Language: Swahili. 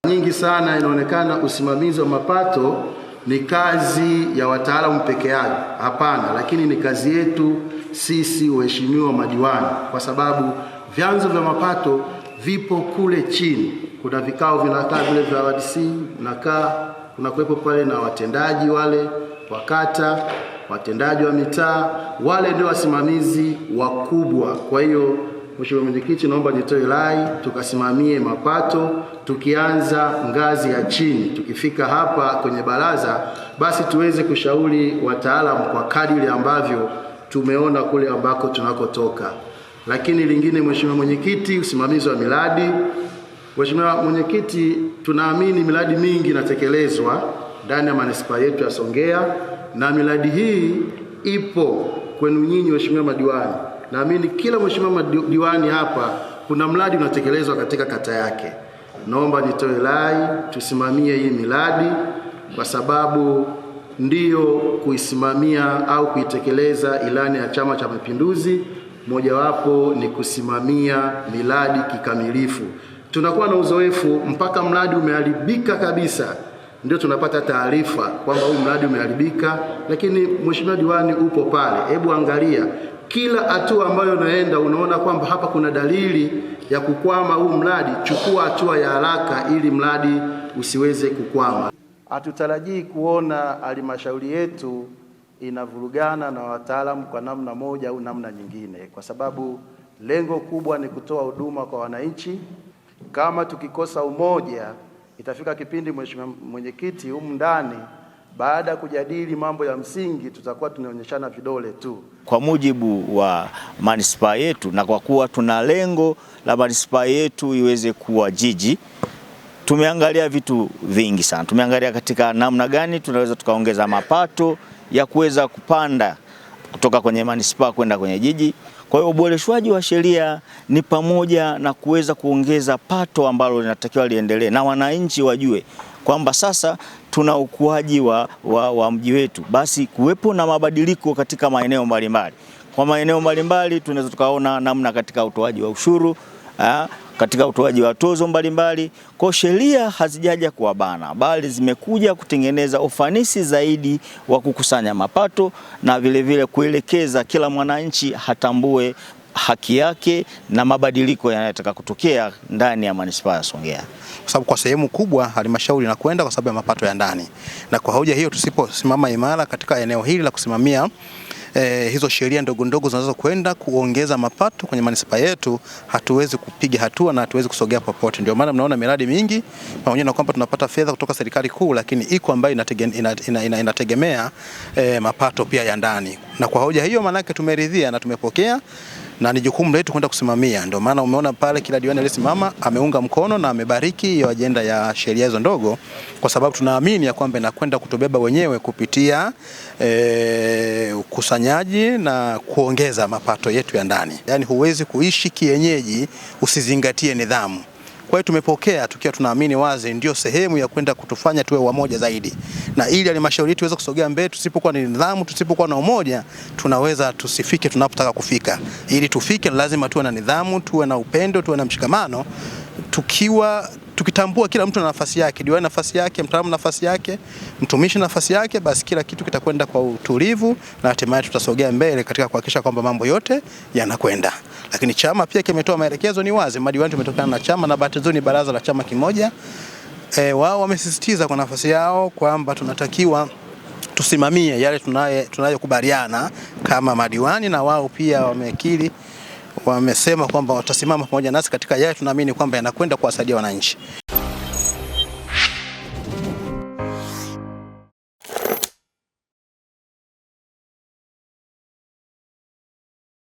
Nyingi sana inaonekana usimamizi wa mapato ni kazi ya wataalamu peke yao. Hapana, lakini ni kazi yetu sisi waheshimiwa madiwani, kwa sababu vyanzo vya mapato vipo kule chini. Kuna vikao vinakaa vile vya WDC, kuna kuwepo pale na watendaji wale wa kata, watendaji wa mitaa, wale ndio wasimamizi wakubwa. Kwa hiyo Mheshimiwa Mwenyekiti, naomba nitoe rai tukasimamie mapato, tukianza ngazi ya chini, tukifika hapa kwenye baraza basi tuweze kushauri wataalamu kwa kadiri ambavyo tumeona kule ambako tunakotoka. Lakini lingine, Mheshimiwa Mwenyekiti, usimamizi wa miradi. Mheshimiwa Mwenyekiti, tunaamini miradi mingi inatekelezwa ndani ya manispaa yetu ya Songea, na miradi hii ipo kwenu nyinyi Mheshimiwa madiwani. Naamini kila Mheshimiwa madiwani hapa kuna mradi unatekelezwa katika kata yake. Naomba nitoe rai tusimamie hii miradi, kwa sababu ndiyo kuisimamia au kuitekeleza ilani ya Chama cha Mapinduzi. Mojawapo ni kusimamia miradi kikamilifu. Tunakuwa na uzoefu mpaka mradi umeharibika kabisa ndio tunapata taarifa kwamba huu mradi umeharibika, lakini Mheshimiwa diwani upo pale. Hebu angalia kila hatua ambayo unaenda, unaona kwamba hapa kuna dalili ya kukwama huu mradi, chukua hatua ya haraka ili mradi usiweze kukwama. Hatutarajii kuona halmashauri yetu inavurugana na wataalamu kwa namna moja au namna nyingine, kwa sababu lengo kubwa ni kutoa huduma kwa wananchi. Kama tukikosa umoja, itafika kipindi Mheshimiwa Mwenyekiti, humu ndani baada ya kujadili mambo ya msingi tutakuwa tunaonyeshana vidole tu. Kwa mujibu wa manispaa yetu, na kwa kuwa tuna lengo la manispaa yetu iweze kuwa jiji, tumeangalia vitu vingi sana. Tumeangalia katika namna gani tunaweza tukaongeza mapato ya kuweza kupanda kutoka kwenye manispaa kwenda kwenye jiji. Kwa hiyo uboreshwaji wa sheria ni pamoja na kuweza kuongeza pato ambalo linatakiwa liendelee, na wananchi wajue kwamba sasa tuna ukuaji wa mji wetu, basi kuwepo na mabadiliko katika maeneo mbalimbali. Kwa maeneo mbalimbali tunaweza tukaona namna katika utoaji wa ushuru, katika utoaji wa tozo mbalimbali. Kwa sheria hazijaja kuwabana, bali zimekuja kutengeneza ufanisi zaidi wa kukusanya mapato, na vile vile kuelekeza kila mwananchi hatambue haki yake na mabadiliko yanayotaka kutokea ndani ya manispaa ya Songea. Kwa sababu kwa sehemu kubwa halmashauri inakwenda kwa sababu ya mapato ya ndani, na kwa hoja hiyo tusiposimama imara katika eneo hili la kusimamia hizo sheria ndogo ndogo zinaweza kwenda kuongeza mapato kwenye manispaa yetu, hatuwezi kupiga hatua na hatuwezi kusogea popote. Ndio maana mnaona miradi mingi pamoja na kwamba tunapata fedha kutoka serikali kuu, lakini iko ambayo inategemea mapato pia ya ndani. Na kwa hoja hiyo manake tumeridhia na tumepokea, na ni jukumu letu kwenda kusimamia. Ndio maana umeona pale kila diwani alisimama ameunga mkono na amebariki hiyo ajenda ya sheria hizo ndogo, kwa sababu tunaamini ya kwamba inakwenda kutubeba wenyewe kupitia ukusanyaji na kuongeza mapato yetu ya ndani. Yaani huwezi kuishi kienyeji usizingatie nidhamu. Kwa hiyo tumepokea tukiwa tunaamini wazi ndio sehemu ya kwenda kutufanya tuwe wamoja zaidi, na ili halmashauri yetu iweze kusogea mbele. Tusipokuwa na nidhamu, tusipokuwa na umoja, tunaweza tusifike tunapotaka kufika. Ili tufike lazima tuwe na nidhamu, tuwe na upendo, tuwe na mshikamano, tukitambua kila mtu na nafasi yake, diwani nafasi yake, mtaalamu nafasi yake, mtumishi nafasi yake, basi kila kitu kitakwenda kwa utulivu na hatimaye tutasogea mbele katika kuhakikisha kwamba mambo yote yanakwenda. Lakini chama pia kimetoa maelekezo, ni wazi madiwani tumetokana na chama, na bahati nzuri ni baraza la chama kimoja. Wao wamesisitiza kwa nafasi yao kwamba tunatakiwa tusimamie yale tunayokubaliana kama madiwani, na wao pia wamekiri, wamesema kwamba watasimama pamoja nasi katika yale tunaamini kwamba yanakwenda kuwasaidia wananchi.